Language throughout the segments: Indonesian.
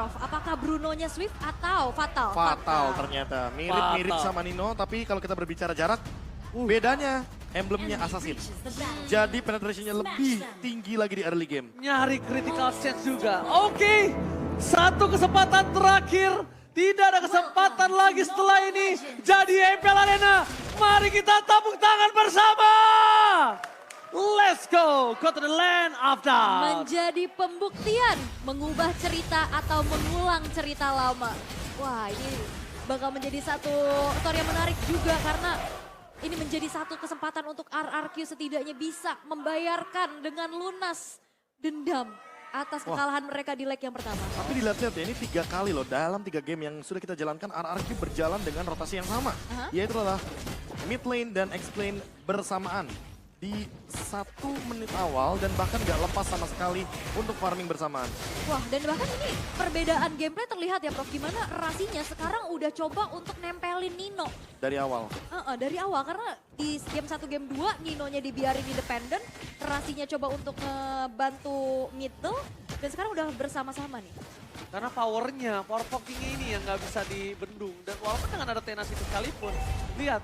Prof? Apakah Bruno-nya Swift atau Fatal? Fatal ternyata. Mirip-mirip sama Nino, tapi kalau kita berbicara jarak, bedanya emblemnya Assassin. Jadi penetrationnya lebih tinggi lagi di early game. Nyari critical chance juga. Oke, satu kesempatan terakhir. Tidak ada kesempatan lagi setelah ini. Jadi MPL Arena, mari kita tepuk tangan bersama. Let's go to the land of doubt. Menjadi pembuktian, mengubah cerita atau mengulang cerita lama. Wah, ini bakal menjadi satu story yang menarik juga karena ini menjadi satu kesempatan untuk RRQ setidaknya bisa membayarkan dengan lunas dendam atas kekalahan mereka di leg yang pertama. Tapi dilihat-lihat ya, ini 3 kali loh dalam 3 game yang sudah kita jalankan, RRQ berjalan dengan rotasi yang sama. Yaitu adalah mid lane dan X lane bersamaan di 1 menit awal dan bahkan gak lepas sama sekali untuk farming bersamaan. Wah, dan bahkan ini perbedaan gameplay terlihat ya Prof, gimana Rasinya sekarang udah coba untuk nempelin Nino. Dari awal. Dari awal, karena di game 1, game 2 Ninonya dibiarin independen, Rasinya coba untuk ngebantu middle, dan sekarang udah bersama-sama nih. Karena powernya, power pokingnya ini yang nggak bisa dibendung. Dan walaupun dengan ada Tenas itu sekalipun, lihat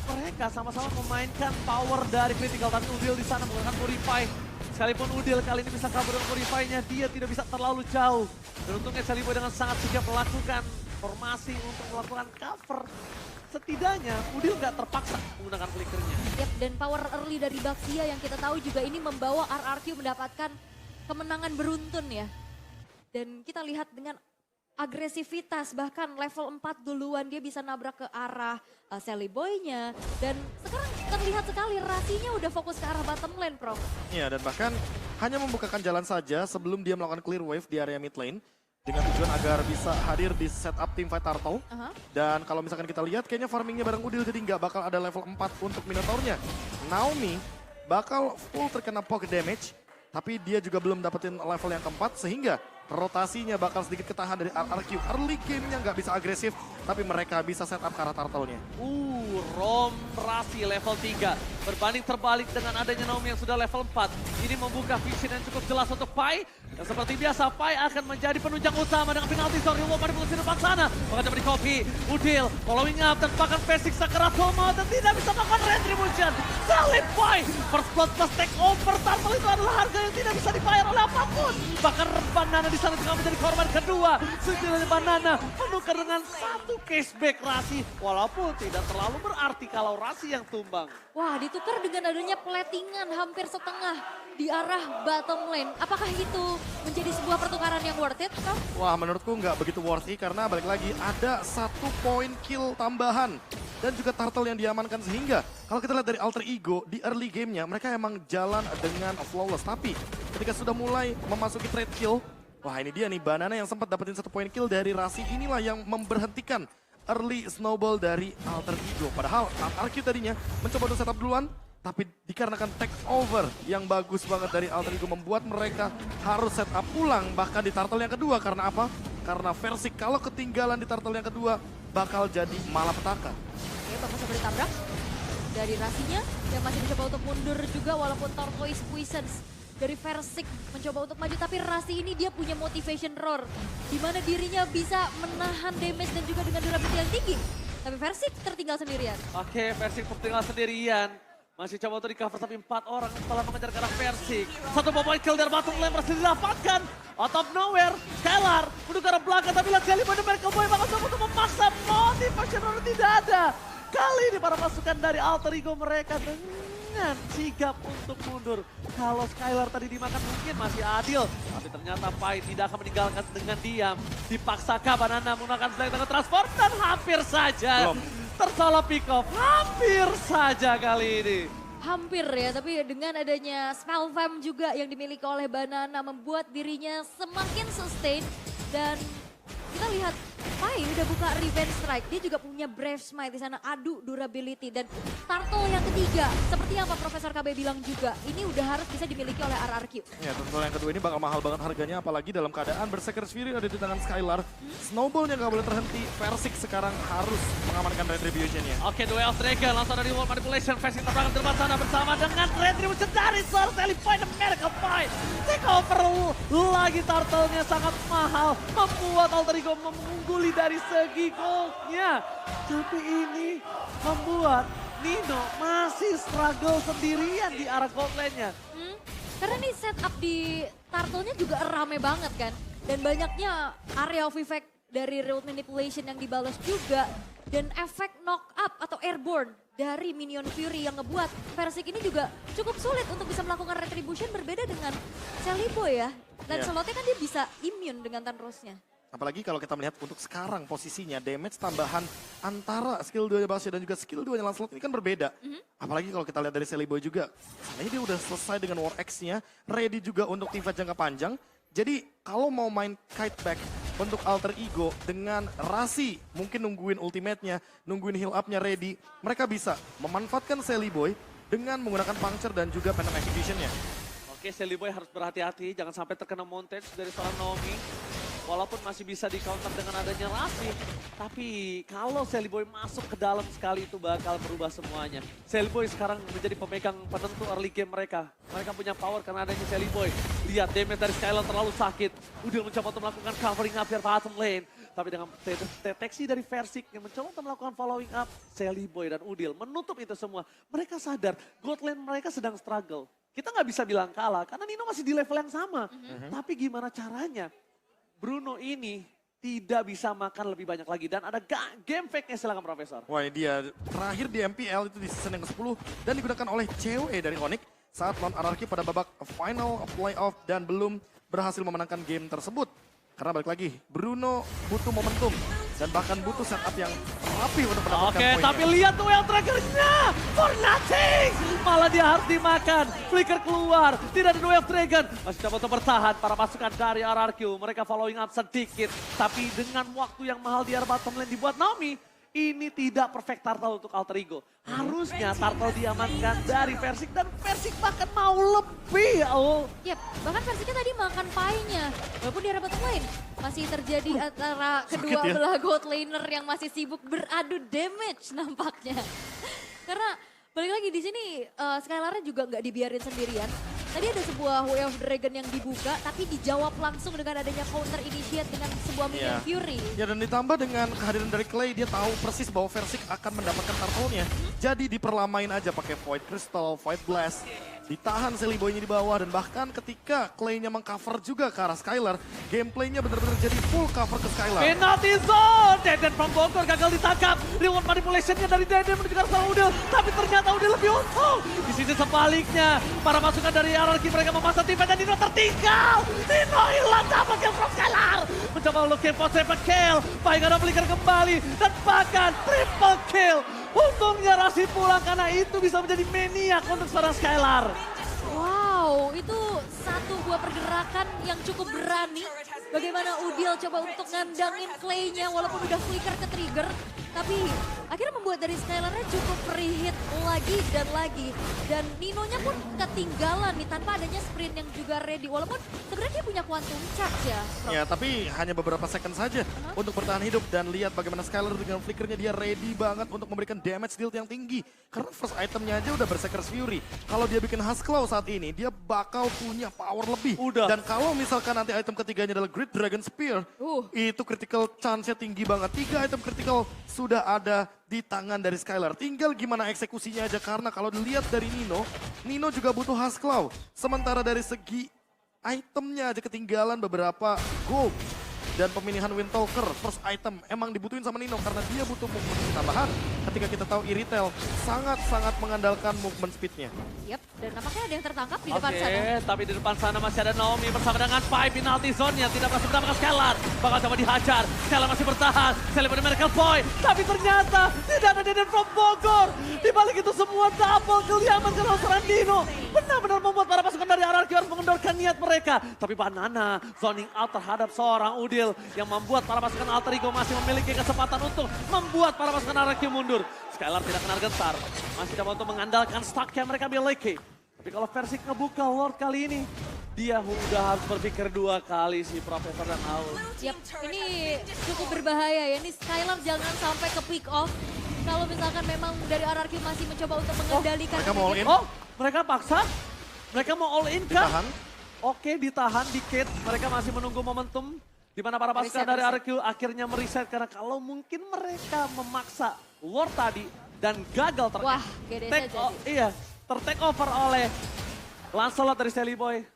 mereka sama-sama memainkan power dari critical. Tapi Udil di sana menggunakan Purify. Sekalipun Udil kali ini bisa kabur dengan Purify-nya, dia tidak bisa terlalu jauh. Dan untungnya Celiboy dengan sangat sigap melakukan formasi untuk melakukan cover. Setidaknya Udil nggak terpaksa menggunakan flickernya. Yap, dan power early dari Baxia yang kita tahu juga ini membawa RRQ mendapatkan kemenangan beruntun ya. Dan kita lihat dengan agresivitas, bahkan level 4 duluan dia bisa nabrak ke arah Celiboy-nya. Dan sekarang terlihat sekali Rasinya udah fokus ke arah bottom lane, Prof. Ya, dan bahkan hanya membukakan jalan saja sebelum dia melakukan clear wave di area mid lane. Dengan tujuan agar bisa hadir di setup teamfight Turtle. Dan kalau misalkan kita lihat kayaknya farmingnya bareng Udil jadi nggak bakal ada level 4 untuk Minotaurnya. Naomi bakal full terkena pocket damage. Tapi dia juga belum dapetin level yang keempat sehingga rotasinya bakal sedikit ketahan dari RRQ. Early game-nya nggak bisa agresif, tapi mereka bisa setup ke arah Turtle-nya. Rom Rasi level 3. Berbanding terbalik dengan adanya Naomi yang sudah level 4. Ini membuka vision yang cukup jelas untuk Pai. Dan seperti biasa, Pai akan menjadi penunjang utama dengan penalti story Wolf di posisi depan sana. Bahkan dapat di copy, Udil following up dan bahkan basic sekeras Homa dan tidak bisa melakukan retribution. Salib Pai, first blood plus take over Turtle itu adalah harga yang tidak bisa dibayar oleh apapun. Bahkan Banana di sana juga menjadi korban kedua. Setidaknya Banana menukar dengan satu cashback Rasi. Walaupun tidak terlalu berarti kalau Rasi yang tumbang. Wah, ditukar dengan adanya platingan hampir setengah di arah bottom lane. Apakah itu menjadi sebuah pertukaran yang worth it, Prof? Wah, menurutku nggak begitu worth it karena balik lagi ada 1 poin kill tambahan. Dan juga Turtle yang diamankan sehingga kalau kita lihat dari alter ego di early gamenya mereka emang jalan dengan flawless. Tapi ketika sudah mulai memasuki trade kill, wah ini dia nih Banana yang sempat dapetin 1 poin kill dari Rasi inilah yang memberhentikan early snowball dari alter ego. Padahal RRQ tadinya mencoba untuk setup duluan, tapi dikarenakan take over yang bagus banget dari alter ego membuat mereka harus setup ulang bahkan di Turtle yang kedua. Karena apa? Karena Versik kalau ketinggalan di Turtle yang kedua bakal jadi malapetaka. Oke, bakal seperti tabrak dari Rasinya yang masih mencoba untuk mundur juga walaupun Turquoise Puissance dari Versik mencoba untuk maju, tapi Rasi ini dia punya motivation roar di mana dirinya bisa menahan damage dan juga dengan durability yang tinggi. Tapi Versik tertinggal sendirian. Oke, Versik tertinggal sendirian. Masih coba untuk di cover tapi 4 orang setelah mengejar ke arah Versik. 1 point kill dari bottom lane berhasil didapatkan. Out of nowhere, Skylar menuju ke arah belakang tapi lihat kali mana mereka boy banget untuk memaksa motivation roar tidak ada. Kali ini para pasukan dari alter ego mereka dengan sigap untuk mundur. Kalau Skylar tadi dimakan mungkin masih adil. Tapi ternyata Pai tidak akan meninggalkan dengan diam. Dipaksakah Banana menggunakan slang dengan transform dan hampir saja tersalah pick off. Hampir saja kali ini. Hampir ya, tapi dengan adanya spell fam juga yang dimiliki oleh Banana membuat dirinya semakin sustain. Dan kita lihat Pai udah buka Revenge Strike, dia juga punya Brave Smite di sana, adu durability. Dan Turtle yang ketiga, seperti yang Pak Profesor KB bilang juga, ini udah harus bisa dimiliki oleh RRQ. Ya, tentu yang kedua ini bakal mahal banget harganya, apalagi dalam keadaan Berserker Fury ada di tangan Skylar. Snowball-nya nggak boleh terhenti, Versik sekarang harus mengamankan Retribution-nya. Oke, duel Dragon langsung dari World Manipulation. Versik terbang di depan sana bersama dengan Retribution dari Source Point Miracle Point. Take over lagi, Turtle-nya sangat mahal, membuat Alter Ego mengungguli dari segi goldnya. Tapi ini membuat Nino masih struggle sendirian di arah gold lane-nya. Karena nih setup di Turtle-nya juga rame banget kan. Dan banyaknya area of effect dari World Manipulation yang dibalas juga. Dan efek knock up atau airborne dari Minion Fury yang ngebuat Versik ini juga cukup sulit untuk bisa melakukan retribution, berbeda dengan Celiboy ya. Dan slotnya kan dia bisa immune dengan Thunderous-nya. Apalagi kalau kita melihat untuk sekarang posisinya, damage tambahan antara skill 2-nya Basio dan juga skill 2-nya Lancelot ini kan berbeda. Apalagi kalau kita lihat dari Celiboy juga, sebenarnya dia udah selesai dengan War X-nya, ready juga untuk teamfight jangka panjang. Jadi kalau mau main kite back untuk Alter Ego dengan Rasi, mungkin nungguin ultimate-nya, nungguin heal up-nya ready, mereka bisa memanfaatkan Celiboy dengan menggunakan puncture dan juga Phantom Execution-nya. Oke, Celiboy harus berhati-hati, jangan sampai terkena montage dari seorang Naomi. Walaupun masih bisa di-counter dengan adanya Rasi, tapi kalau Celiboy masuk ke dalam sekali itu bakal berubah semuanya. Celiboy sekarang menjadi pemegang penentu early game mereka. Mereka punya power karena adanya Celiboy. Lihat damage dari Skylar terlalu sakit. Udah mencoba untuk melakukan covering up dari bottom lane. Tapi dengan deteksi dari Versik yang mencoba untuk melakukan following up, Celiboy dan Udil menutup itu semua. Mereka sadar gold lane mereka sedang struggle. Kita nggak bisa bilang kalah karena Nino masih di level yang sama. Tapi gimana caranya? Bruno ini tidak bisa makan lebih banyak lagi. Dan ada game fake-nya, silakan Profesor. Wah, ini dia terakhir di MPL itu di season yang ke-10 dan digunakan oleh COE dari Onyx saat non RRQ pada babak final playoff dan belum berhasil memenangkan game tersebut. Karena balik lagi, Bruno butuh momentum dan bahkan butuh setup yang rapi untuk mendapatkan poinnya. Tapi lihat duel triggernya, for nothing. Malah dia harus dimakan, flicker keluar, tidak ada duel dragon. Masih coba untuk bertahan para pasukan dari RRQ, mereka following up sedikit. Tapi dengan waktu yang mahal di area bottom lane dibuat Naomi, ini tidak perfect Turtle untuk Alter Ego. Harusnya Turtle diamankan dari Versik dan Versik bahkan mau lebih. Yap, bahkan Versiknya tadi makan Pai-nya. Walaupun di area bottom lane masih terjadi antara kedua belah gold laner yang masih sibuk beradu damage nampaknya. Karena balik lagi di sini Skylar-nya juga nggak dibiarin sendirian. Tadi ada sebuah Way of Dragon yang dibuka, tapi dijawab langsung dengan adanya counter initiate dengan sebuah Minion Fury. Ya, dan ditambah dengan kehadiran dari Clay, dia tahu persis bahwa Versik akan mendapatkan turtle-nya. Jadi diperlamain aja pakai Void Crystal, Void Blast. Ditahan Celiboy-nya di bawah dan bahkan ketika Clay-nya mengcover juga ke arah Skylar, gameplaynya benar-benar jadi full cover ke Skylar. Penalty zone, Deden from Bogor gagal ditangkap. Reward manipulation-nya dari Deden menuju ke arah Udil, tapi ternyata Udil lebih untung. Di sisi sebaliknya, para pasukan dari RRQ mereka memasang tim dan Nino tertinggal. Nino hilang, double kill from Skylar. Mencoba looking for triple kill, baik ada flicker kembali dan bahkan triple kill. Untungnya Rasi pulang karena itu bisa menjadi maniak untuk seorang Skylar. Wow, itu satu buah pergerakan yang cukup berani. Bagaimana Udil coba untuk ngandangin Clay-nya walaupun udah flicker ke trigger. Tapi akhirnya membuat dari Skylar-nya cukup reheat lagi dan lagi. Dan Nino-nya pun ketinggalan nih tanpa adanya sprint yang juga ready. Walaupun sebenarnya dia punya quantum charge ya. Prof. Ya, tapi hanya beberapa second saja untuk bertahan hidup. Dan lihat bagaimana Skylar dengan flickernya dia ready banget untuk memberikan damage deal yang tinggi. Karena first itemnya aja udah Berserker's Fury. Kalau dia bikin Husklow saat ini, dia bakal punya power lebih. Dan kalau misalkan nanti item ketiganya adalah Great Dragon Spear, itu critical chance-nya tinggi banget. 3 item critical sudah ada di tangan dari Skylar. Tinggal gimana eksekusinya aja, karena kalau dilihat dari Nino, Nino juga butuh Husklow. Sementara dari segi itemnya aja ketinggalan beberapa gold. Dan pemilihan Windtalker, first item emang dibutuhin sama Nino karena dia butuh movement tambahan. Ketika kita tahu Iritel sangat-sangat mengandalkan movement speednya. Yap, dan nampaknya ada yang tertangkap di depan sana. Tapi di depan sana masih ada Naomi bersama dengan Pai, penalty zone-nya tidak berhasil mendapatkan Skylar. Bakal coba dihajar, Skylar masih bertahan, Skylar pada Miracle Point. Tapi ternyata tidak ada Deden from Bogor. Di balik itu semua double kill diamankan oleh seorang Nino. Benar-benar membuat para pasukan dari RRQ harus mengendorkan niat mereka. Tapi Banana zoning out terhadap seorang Udil. Udil yang membuat para pasukan Alter Ego masih memiliki kesempatan untuk membuat para pasukan RRQ mundur. Skylar tidak kena gentar, masih coba untuk mengandalkan stack yang mereka miliki. Tapi kalau Versik ngebuka Lord kali ini, dia udah harus berpikir 2 kali si Profesor dan Aul. Yap, ini cukup berbahaya ya. Ini Skylar jangan sampai ke pick off. Kalau misalkan memang dari RRQ masih mencoba untuk mengendalikan. mereka mau all in? Oh, mereka paksa? Mereka mau all in kah? Tahan. Oke, ditahan dikit. Mereka masih menunggu momentum di mana para pasukan dari RRQ akhirnya mereset karena kalau mungkin mereka memaksa Lord tadi dan gagal Wah, GDC jadi. ter-take over oleh Lancelot dari Sally Boy.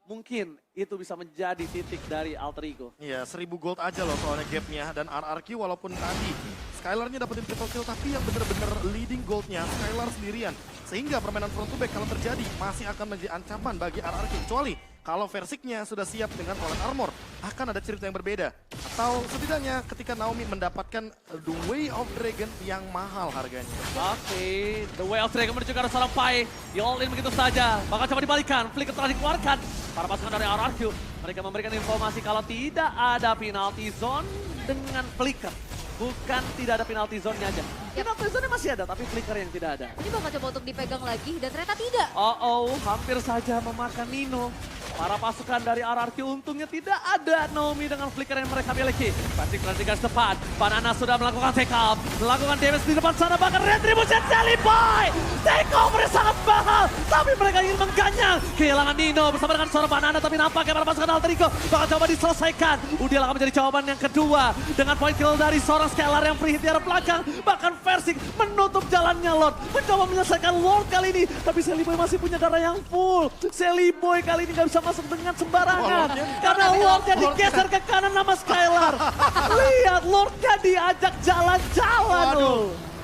Mungkin itu bisa menjadi titik dari Alter Ego. Iya, 1000 gold aja loh soalnya gapnya. Dan RRQ walaupun tadi Skylarnya dapetin triple kill, tapi yang bener-bener leading goldnya Skylar sendirian. Sehingga permainan front to back kalau terjadi masih akan menjadi ancaman bagi RRQ. Kecuali kalau Versiknya sudah siap dengan Fallen Armor, akan ada cerita yang berbeda. Atau setidaknya ketika Naomi mendapatkan The Way of Dragon yang mahal harganya. Oke, The Way of Dragon menuju ke arah seorang Pai. Di all in begitu saja. Bakal coba dibalikan, flicker telah dikeluarkan. Para pasukan dari RRQ, mereka memberikan informasi kalau tidak ada penalty zone dengan flicker. Bukan tidak ada penalty zone-nya aja. Penalty zone-nya masih ada, tapi flicker yang tidak ada. Ini bakal coba untuk dipegang lagi dan ternyata tidak. Oh, hampir saja memakan Nino. Para pasukan dari RRQ untungnya tidak ada Naomi dengan flicker yang mereka miliki. Pasti perhatikan tepat. Banana sudah melakukan take up. Melakukan damage di depan sana. Bahkan Retribution Sally Boy. Take over sangat mahal. Tapi mereka ingin mengganyang. Kehilangan Nino bersama dengan seorang Banana. Tapi nampaknya para pasukan Alter Ego bakal coba diselesaikan. Udil akan menjadi jawaban yang kedua. Dengan point kill dari seorang Skylar yang free hit di arah belakang. Bahkan Versik menutup jalannya Lord. Mencoba menyelesaikan Lord kali ini. Tapi Sally Boy masih punya darah yang full. Sally Boy kali ini gak bisa masuk dengan sembarangan. Karena Lordnya digeser ke kanan nama Skylar. Lihat Lordnya diajak jalan-jalan.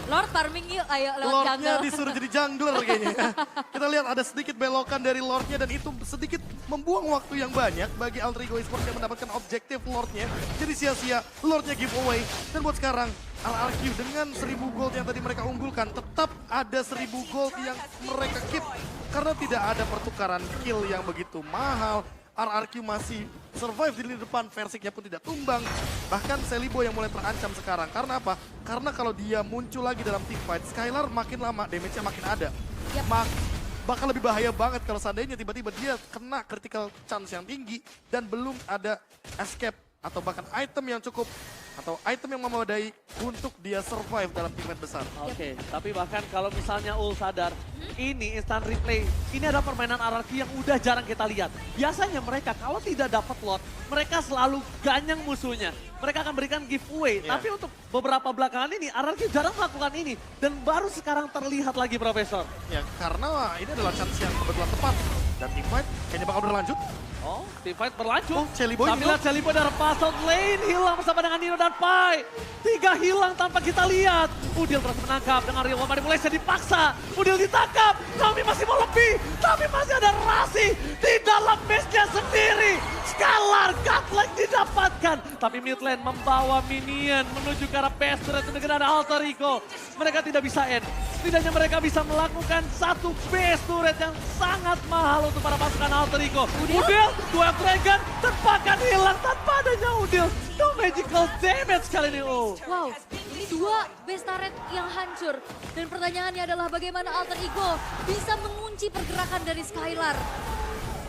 Lord farming yuk, ayo lewat Lordnya jungle. disuruh jadi jungler kayaknya. Kita lihat ada sedikit belokan dari Lordnya dan itu sedikit membuang waktu yang banyak bagi Alter Ego Esports yang mendapatkan objektif Lordnya. Jadi sia-sia Lordnya giveaway. Dan buat sekarang RRQ dengan 1000 gold yang tadi mereka unggulkan tetap ada 1000 gold yang mereka keep. Karena tidak ada pertukaran kill yang begitu mahal. RRQ masih survive di lini depan, Versiknya pun tidak tumbang. Bahkan Sally Boy yang mulai terancam sekarang. Karena apa? Karena kalau dia muncul lagi dalam team fight, Skylar makin lama damage-nya makin ada. Bakal lebih bahaya banget kalau seandainya tiba-tiba dia kena critical chance yang tinggi dan belum ada escape atau bahkan item yang cukup atau item yang memadai untuk dia survive dalam tim fight besar. Oke, tapi bahkan kalau misalnya Ul sadar, ini instant replay, ini ada permainan RRQ yang udah jarang kita lihat. Biasanya mereka kalau tidak dapat lot, mereka selalu ganyang musuhnya. Mereka akan berikan giveaway, tapi untuk beberapa belakangan ini RRQ jarang melakukan ini. Dan baru sekarang terlihat lagi Profesor. Ya karena ini adalah chance yang kebetulan tepat dan tim fight kayaknya bakal berlanjut. Oh, team fight berlanjut. Sally Boy Tapi lihat Sally Boy dari passed lane hilang bersama dengan Nino dan Pai. 3 hilang tanpa kita lihat. Udil terus menangkap dengan Real One Manipulation dipaksa. Udil ditangkap. Naomi masih mau lebih. Tapi masih ada Rasi di dalam base-nya sendiri. Skylar Godlike didapatkan. Tapi mid lane membawa minion menuju ke arah base turret dengan ada Alter Ego. Mereka tidak bisa end. Setidaknya mereka bisa melakukan satu base turret yang sangat mahal untuk para pasukan Alter Ego. Udil, dua Dragon, terpakan hilang tanpa adanya Udil. No magical damage kali ini. Wow, ini 2 base turret yang hancur. Dan pertanyaannya adalah bagaimana Alter Ego bisa mengunci pergerakan dari Skylar.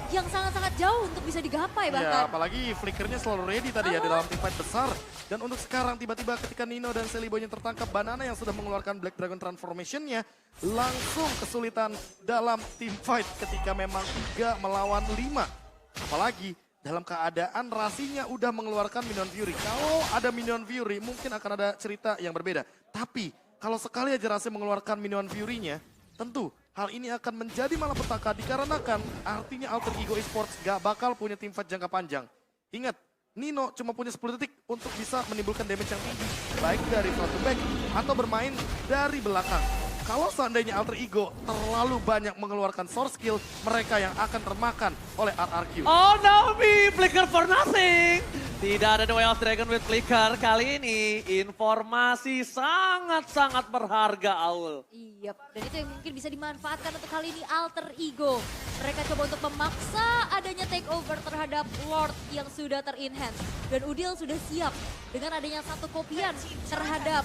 Yang sangat-sangat jauh untuk bisa digapai Ya, bahkan. apalagi flickernya selalu ready tadi ya di dalam team fight besar. Dan untuk sekarang tiba-tiba ketika Nino dan Sally Boy yang tertangkap, Banana yang sudah mengeluarkan Black Dragon Transformation-nya langsung kesulitan dalam team fight ketika memang 3 melawan 5. Apalagi dalam keadaan Rasinya udah mengeluarkan Minion Fury. Kalau ada Minion Fury mungkin akan ada cerita yang berbeda. Tapi kalau sekali aja Rasi mengeluarkan Minion Fury-nya, tentu hal ini akan menjadi malapetaka dikarenakan artinya Alter Ego Esports gak bakal punya team fight jangka panjang. Ingat, Nino cuma punya 10 detik untuk bisa menimbulkan damage yang tinggi. Baik dari front to back atau bermain dari belakang. Kalau seandainya Alter Ego terlalu banyak mengeluarkan source skill, mereka yang akan termakan oleh RRQ. Oh Naomi, flicker for nothing. Tidak ada The Way of Dragon with Flicker. Kali ini informasi sangat-sangat berharga, Aul. Iya, dan itu yang mungkin bisa dimanfaatkan untuk kali ini Alter Ego. Mereka coba untuk memaksa adanya takeover terhadap Lord yang sudah ter-enhance. Dan Udil sudah siap dengan adanya satu kopian terhadap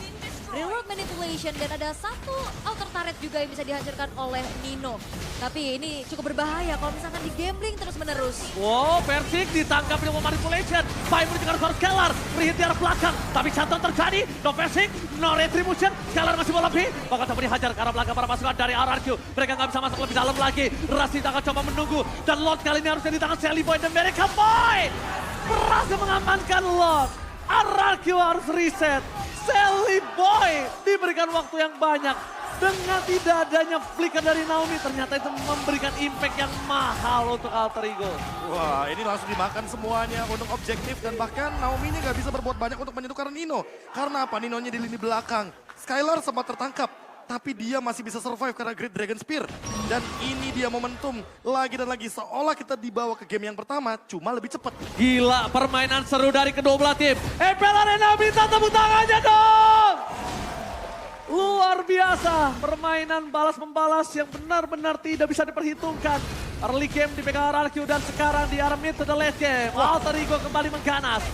Railroad Manipulation. Dan ada satu outer turret juga yang bisa dihancurkan oleh Nino. Tapi ini cukup berbahaya kalau misalkan di gambling terus-menerus. Wow, Persik ditangkap dengan manipulation. Pai menunjukkan skor Scalar, berhenti arah belakang. Tapi satu terjadi, no Persik, no retribution. Scalar masih mau lebih, bakal coba dihajar ke arah belakang para pasukan dari RRQ. Mereka nggak bisa masuk lebih dalam lagi. Rashid akan coba menunggu. Dan Lord kali ini harusnya di tangan Sally Boy dan Mereka Boy. Berhasil mengamankan Lord. RRQ harus reset. Sally Boy diberikan waktu yang banyak. Dengan tidak adanya flicker dari Naomi, ternyata itu memberikan impact yang mahal untuk Alter Ego. Wah, ini langsung dimakan semuanya untuk objektif dan bahkan Naomi ini nggak bisa berbuat banyak untuk menyentuh Nino. Karena apa? Ninonya di lini belakang. Skylar sempat tertangkap, tapi dia masih bisa survive karena Great Dragon Spear. Dan ini dia momentum lagi dan lagi seolah kita dibawa ke game yang pertama, cuma lebih cepat. Gila, permainan seru dari kedua belah tim. MPL Arena minta tepuk tangannya dong! Luar biasa, permainan balas-membalas yang benar-benar tidak bisa diperhitungkan. Early game dipegang RRQ dan sekarang di arah mid to the late game. Alter Ego kembali mengganas.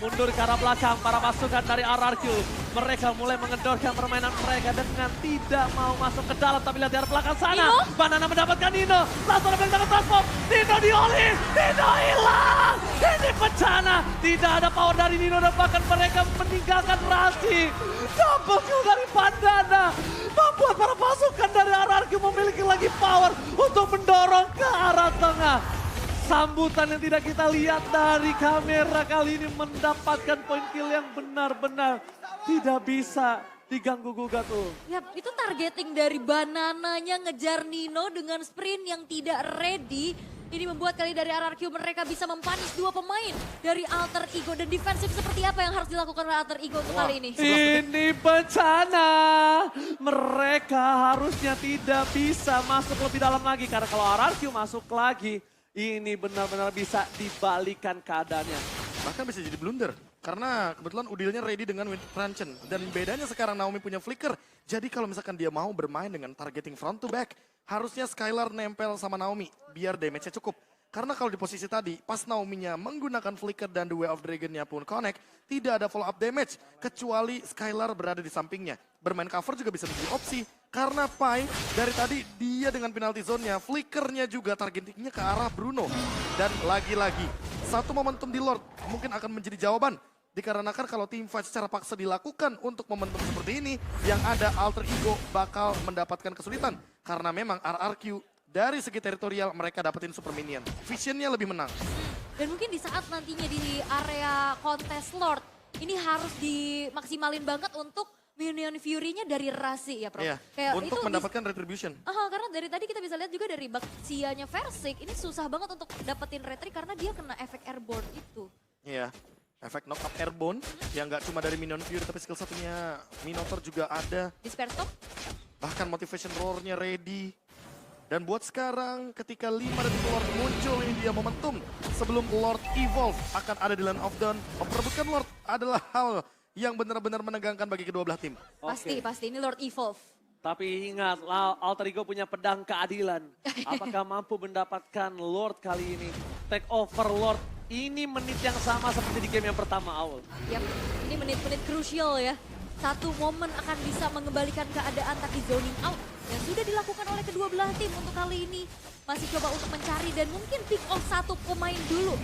Mundur ke arah belakang para pasukan dari RRQ. Mereka mulai mengendorkan permainan mereka dengan tidak mau masuk ke dalam. Tapi lihat di arah belakang sana. Nino? Banana mendapatkan Nino. Langsung ambil tangan transform. Nino dioli. Nino hilang. Ini bencana. Tidak ada power dari Nino dan bahkan mereka meninggalkan Rasi. Double kill dari Bandana. Membuat para pasukan dari RRQ memiliki lagi power untuk mendorong ke arah tengah. Sambutan yang tidak kita lihat dari kamera kali ini mendapatkan poin kill yang benar-benar tidak bisa diganggu gugat tuh. Ya, itu targeting dari Banananya ngejar Nino dengan sprint yang tidak ready. Ini membuat kali dari RRQ mereka bisa mempanis dua pemain dari Alter Ego. Dan defensif seperti apa yang harus dilakukan oleh Alter Ego untuk kali ini? Ini bencana. Mereka harusnya tidak bisa masuk lebih dalam lagi. Karena kalau RRQ masuk lagi, ini benar-benar bisa dibalikan keadaannya. Bahkan bisa jadi blunder. Karena kebetulan Udilnya ready dengan Wind Truncheon. Dan bedanya sekarang Naomi punya flicker. Jadi kalau misalkan dia mau bermain dengan targeting front to back, harusnya Skylar nempel sama Naomi biar damage-nya cukup. Karena kalau di posisi tadi, pas Naominya menggunakan flicker dan The Way of Dragon-nya pun connect, tidak ada follow up damage. Kecuali Skylar berada di sampingnya. Bermain cover juga bisa menjadi opsi. Karena Pai dari tadi dia dengan penalty zone-nya, flickernya juga targetingnya ke arah Bruno. Dan lagi-lagi, satu momentum di Lord mungkin akan menjadi jawaban. Dikarenakan kalau team fight secara paksa dilakukan untuk momentum seperti ini, yang ada Alter Ego bakal mendapatkan kesulitan. Karena memang RRQ dari segi teritorial mereka dapetin super minion. Visionnya lebih menang. Dan mungkin di saat nantinya di area kontes Lord, ini harus dimaksimalin banget untuk minion fury-nya dari Rasi ya, Prof. Iya, Kayak untuk itu mendapatkan retribution. karena dari tadi kita bisa lihat juga dari Baxianya Versik, ini susah banget untuk dapetin retri karena dia kena efek airborne itu. Iya, efek knock up airborne yang nggak cuma dari minion fury tapi skill satunya Minotaur juga ada. Disperse Storm? Bahkan motivation roar-nya ready. Dan buat sekarang ketika 5 detik Lord muncul, ini dia momentum. Sebelum Lord evolve akan ada di Land of Dawn. Memperebutkan Lord adalah hal yang benar-benar menegangkan bagi kedua belah tim. Pasti, pasti. Ini Lord Evolve. Tapi ingat, Alter Ego punya pedang keadilan. Apakah mampu mendapatkan Lord kali ini? Take over Lord. Ini menit yang sama seperti di game yang pertama, Aul. Yap, ini menit-menit krusial ya. Satu momen akan bisa mengembalikan keadaan tapi zoning out. Yang sudah dilakukan oleh kedua belah tim untuk kali ini. Masih coba untuk mencari dan mungkin pick off satu pemain dulu.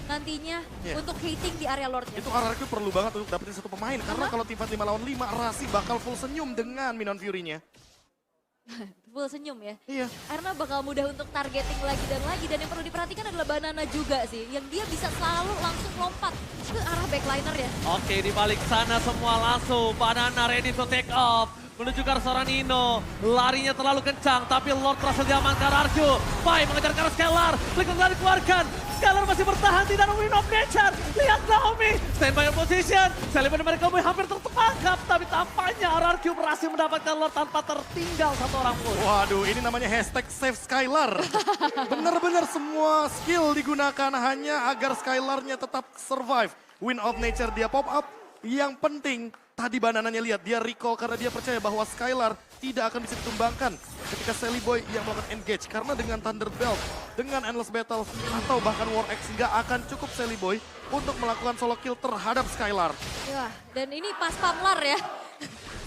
Nantinya untuk hating di area Lordnya. Itu RRQ perlu banget untuk dapetin satu pemain. Karena kalau tim fight 5 lawan 5, Rasi bakal full senyum dengan Minion Fury-nya. Full senyum ya. Iya. Karena bakal mudah untuk targeting lagi dan lagi. Dan yang perlu diperhatikan adalah Banana juga sih. Yang dia bisa selalu langsung lompat ke arah backliner ya. Oke, di balik sana semua langsung. Banana ready to take off. Menuju ke arah seorang Nino. Larinya terlalu kencang, tapi Lord berhasil diamankan RRQ. Pai mengejar ke arah Scalar. Flicker telah dikeluarkan. Scalar masih bertahan, tidak ada win of nature. Lihat Naomi, stand by your position. Sally benar-benar hampir tertepati. merangkap, tapi tampaknya RRQ berhasil mendapatkan Lord tanpa tertinggal satu orang pun. Waduh, ini namanya hashtag save Skylar. Bener-bener semua skill digunakan hanya agar Skylarnya tetap survive. Win of Nature dia pop up. Yang penting tadi banananya lihat dia recall karena dia percaya bahwa Skylar tidak akan bisa ditumbangkan ketika Sally Boy yang melakukan engage. Karena dengan Thunder Belt, dengan Endless Battle atau bahkan War X nggak akan cukup Sally Boy untuk melakukan solo kill terhadap Skylar. Ya, dan ini pas pamlar ya.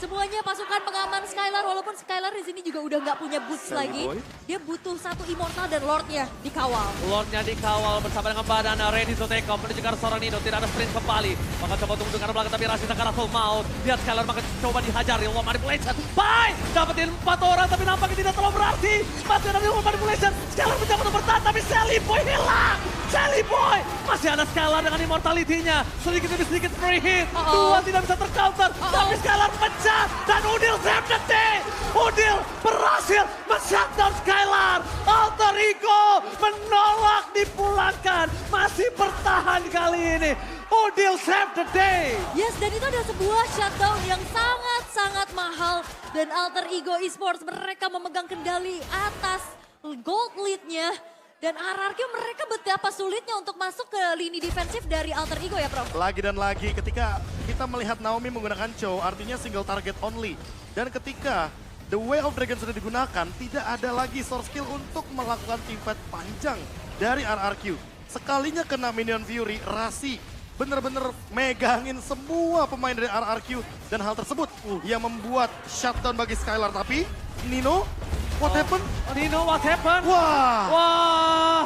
Semuanya pasukan pengaman Skylar, walaupun Skylar di sini juga udah nggak punya boots Sally lagi. Boy. Dia butuh satu Immortal dan Lordnya dikawal. Lordnya dikawal bersama dengan Badana, ready to take off, menuju ke arah seorang Nino, tidak ada sprint kembali. Maka coba untuk ke arah belakang, tapi Rashida ke arah full mount. Lihat Skylar maka coba dihajari, low manipulation. Bye! Dapetin 4 orang, tapi nampaknya tidak terlalu berarti. Masih ada low manipulation, Skylar mencoba untuk bertahan, tapi Sally Boy hilang! Sally Boy! Masih ada Skylar dengan immortality-nya. Sedikit demi sedikit free hit. Dua tidak bisa tercounter, tapi Skylar pecah. Dan Udil save the day! Udil berhasil men-shutdown Skylar. Alter Ego menolak dipulangkan. Masih bertahan kali ini. Udil save the day! Yes, dan itu adalah sebuah shutdown yang sangat-sangat mahal. Dan Alter Ego Esports mereka memegang kendali atas gold lead-nya. Dan RRQ mereka betapa sulitnya untuk masuk ke lini defensif dari Alter Ego ya, Prof. Lagi dan lagi ketika kita melihat Naomi menggunakan Chow, artinya single target only. Dan ketika The Way of Dragon sudah digunakan, tidak ada lagi source skill untuk melakukan teamfight panjang dari RRQ. Sekalinya kena Minion Fury, Rasi bener-bener megangin semua pemain dari RRQ. Dan hal tersebut yang membuat shutdown bagi Skylar. Tapi Nino, what happened? Nino, what happened? Wah, Wah,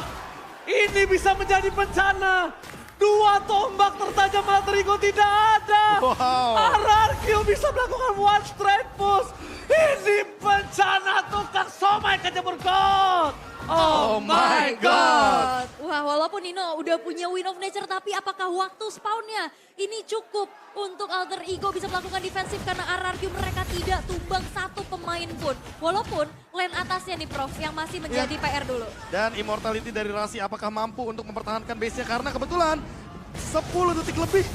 ini bisa menjadi bencana. Dua tombak tertajam Alter Ego tidak ada. Wow. RRQ bisa melakukan one straight push. Ini bencana tukang somai kejemur God. Oh my God. Wah, walaupun Nino udah punya Win of Nature, tapi apakah waktu spawnnya ini cukup untuk Alter Ego bisa melakukan defensif karena RRQ mereka tidak tumbang satu pemain pun. Walaupun lane atasnya nih Prof yang masih menjadi PR dulu. dan immortality dari Rasi apakah mampu untuk mempertahankan base-nya? Karena kebetulan 10 detik lebih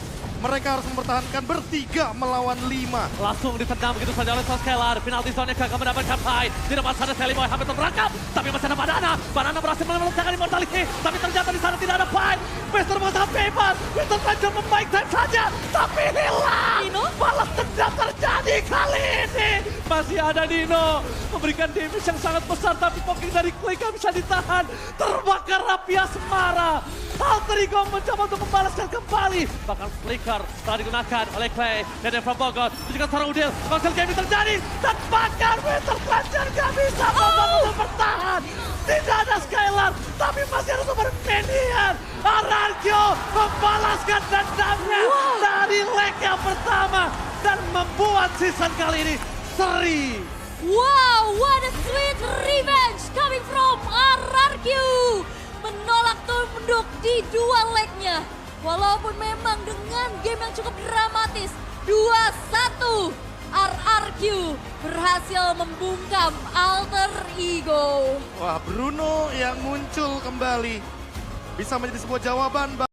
mereka harus mempertahankan bertiga melawan 5. Langsung ditendang begitu saja oleh Skylar. Penalti zone-nya gagal mendapatkan fight. Di depan sana Sally Boy hampir terperangkap. Tapi masih ada Banana. Banana berhasil melepaskan immortality. Tapi ternyata di sana tidak ada fight. Mister mengatakan bebas. Mister Panjang membaik time saja. Tapi hilang. Nino? Balas dendam terjadi kali ini. Masih ada Nino. Memberikan damage yang sangat besar. Tapi poking dari Clay gak bisa ditahan. Terbakar rapi asmara. Alter Ego mencoba untuk membalaskan kembali. Bahkan flicker telah digunakan oleh Clay. Dan Efra Bogor. Tunjukkan seorang Udil. Konsil game terjadi. Dan bahkan Winter Plancher gak bisa untuk bertahan. Tidak ada Skylar. Tapi masih ada super minion. RRQ membalaskan dendamnya dari leg yang pertama. Dan membuat season kali ini seri. Wow, what a sweet revenge coming from RRQ. Menolak tunduk di dua legnya. Walaupun memang dengan game yang cukup dramatis. 2-1 RRQ berhasil membungkam Alter Ego. Wah, Bruno yang muncul kembali bisa menjadi sebuah jawaban.